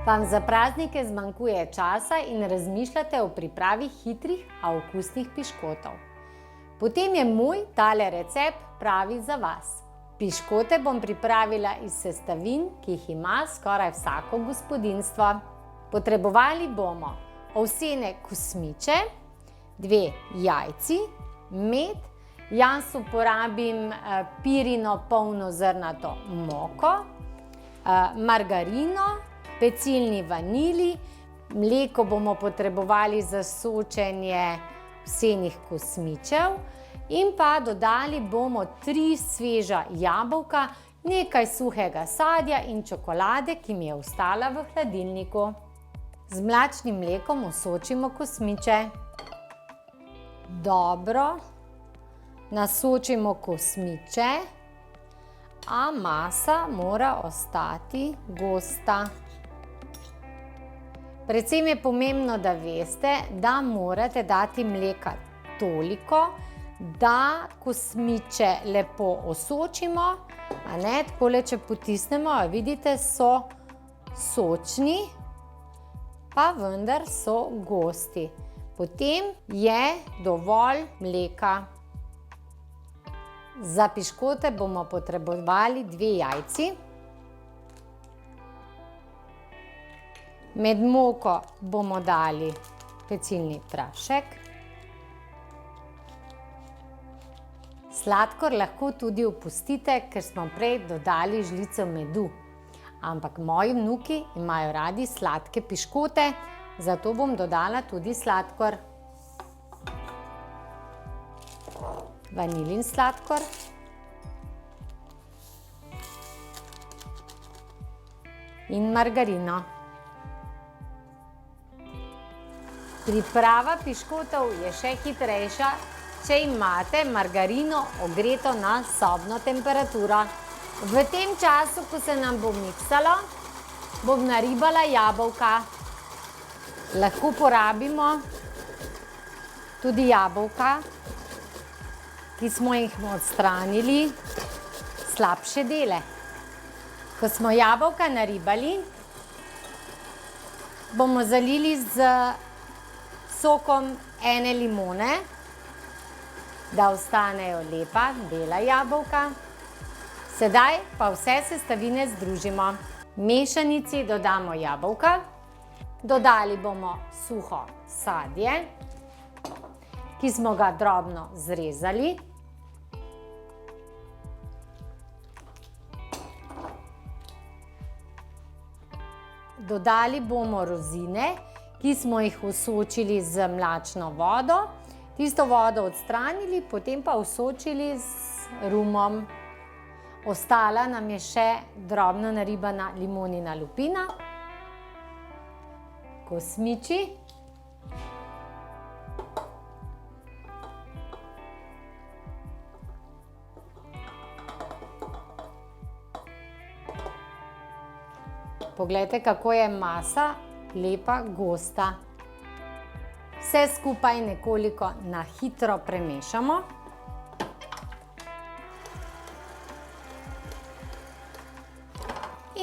Vam za praznike zmanjkuje časa in razmišljate o pripravi hitrih, a okusnih piškotov. Potem je moj tale recept pravi za vas. Piškote bom pripravila iz sestavin, ki jih ima skoraj vsako gospodinjstvo. Potrebovali bomo ovsene kosmiče, 2 jajci, med, jaz uporabim pirino polnozrnato moko, margarino, pecilni vanilij, mleko bomo potrebovali za sočenje ovsenih kosmičev in pa dodali bomo 3 sveža jabolka, nekaj suhega sadja in čokolade, ki mi je ostala v hladilniku. Z mlačnim mlekom usočimo kosmiče. Dobro nasočimo kosmiče, a masa mora ostati gosta. Predvsem je pomembno, da veste, da morate dati mleka toliko, da kosmiče lepo osočimo, a ne, takole, če potisnemo, vidite, so sočni, pa vendar so gosti. Potem je dovolj mleka. Za piškote bomo potrebovali 2 jajci. Med moko bomo dali pecilni prašek. Sladkor lahko tudi opustite, ker smo prej dodali žlico medu. Ampak moji vnuki imajo radi sladke piškote, zato bom dodala tudi sladkor. Vanilin sladkor. In margarino. Priprava piškotov je še hitrejša, če imate margarino ogreto na sobno temperaturo. V tem času, ko se nam bo miksalo, bom naribala jabolka. Lahko porabimo tudi jabolka, ki smo jih odstranili slabše dele. Ko smo jabolka naribali, bomo zalili z sokom 1 limone, da ostanejo lepa bela jabolka. Sedaj pa vse sestavine združimo. Mešanici dodamo jabolka, dodali bomo suho sadje, ki smo ga drobno zrezali. Dodali bomo rozine, ki smo jih usočili z mlačno vodo. Tisto vodo odstranili, potem pa usočili z rumom. Ostala nam je še drobno naribana limonina lupina, kosmiči, poglejte, kako je masa lepa, gosta. Vse skupaj nekoliko na hitro premešamo.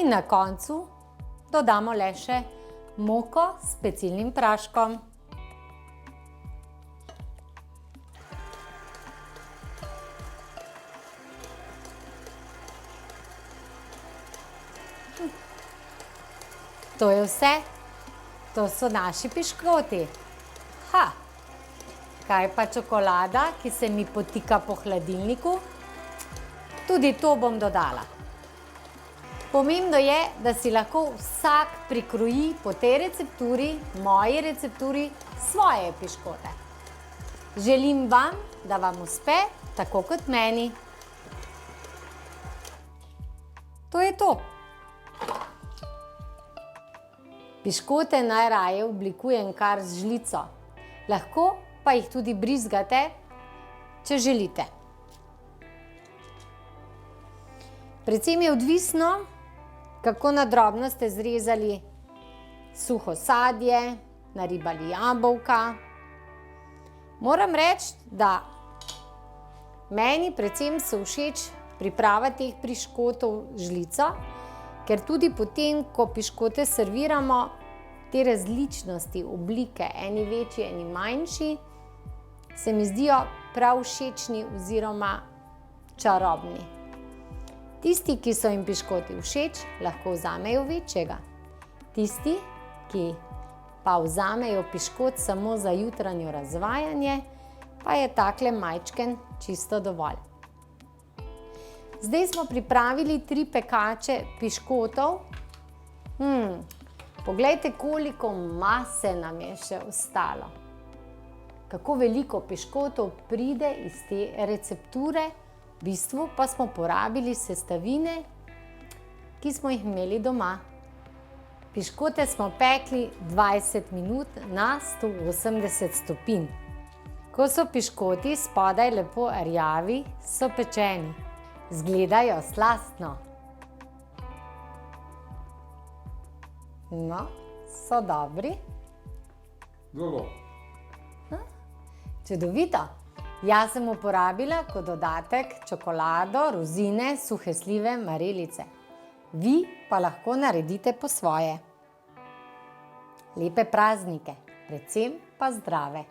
In na koncu dodamo le še moko s pecilnim praškom. To je vse. To so naši piškoti. Kaj pa čokolada, ki se mi potika po hladilniku? Tudi to bom dodala. Pomembno je, da si lahko vsak prikroji po tej recepturi, moji recepturi, svoje piškote. Želim vam, da vam uspe tako kot meni. To je to. Piškote najraje oblikujem kar z žlico. Lahko pa jih tudi brizgate, če želite. Predvsem je odvisno, kako na drobno ste zrezali suho sadje, naribali jabolka. Moram reči, da meni predvsem so všeč priprava teh piškotov z žlico, ker tudi potem, ko piškote serviramo, te različnosti oblike, eni večji, eni manjši, se mi zdijo prav všečni oziroma čarobni. Tisti, ki so jim piškoti všeč, lahko vzamejo večjega. Tisti, ki pa vzamejo piškot samo za jutranjo razvajanje, pa je takle majčken čisto dovolj. Zdaj smo pripravili 3 pekače piškotov. Poglejte, koliko mase nam je še ostalo. Kako veliko piškotov pride iz te recepture, v bistvu pa smo porabili sestavine, ki smo jih imeli doma. Piškote smo pekli 20 minut na 180 stopinj. Ko so piškoti spodaj lepo rjavi, so pečeni. Zgledajo slastno. No, so dobri. Zelo. Čudovito. Jaz sem uporabila kot dodatek čokolado, rozine, suhe slive, marelice. Vi pa lahko naredite po svoje. Lepe praznike, predvsem pa zdrave.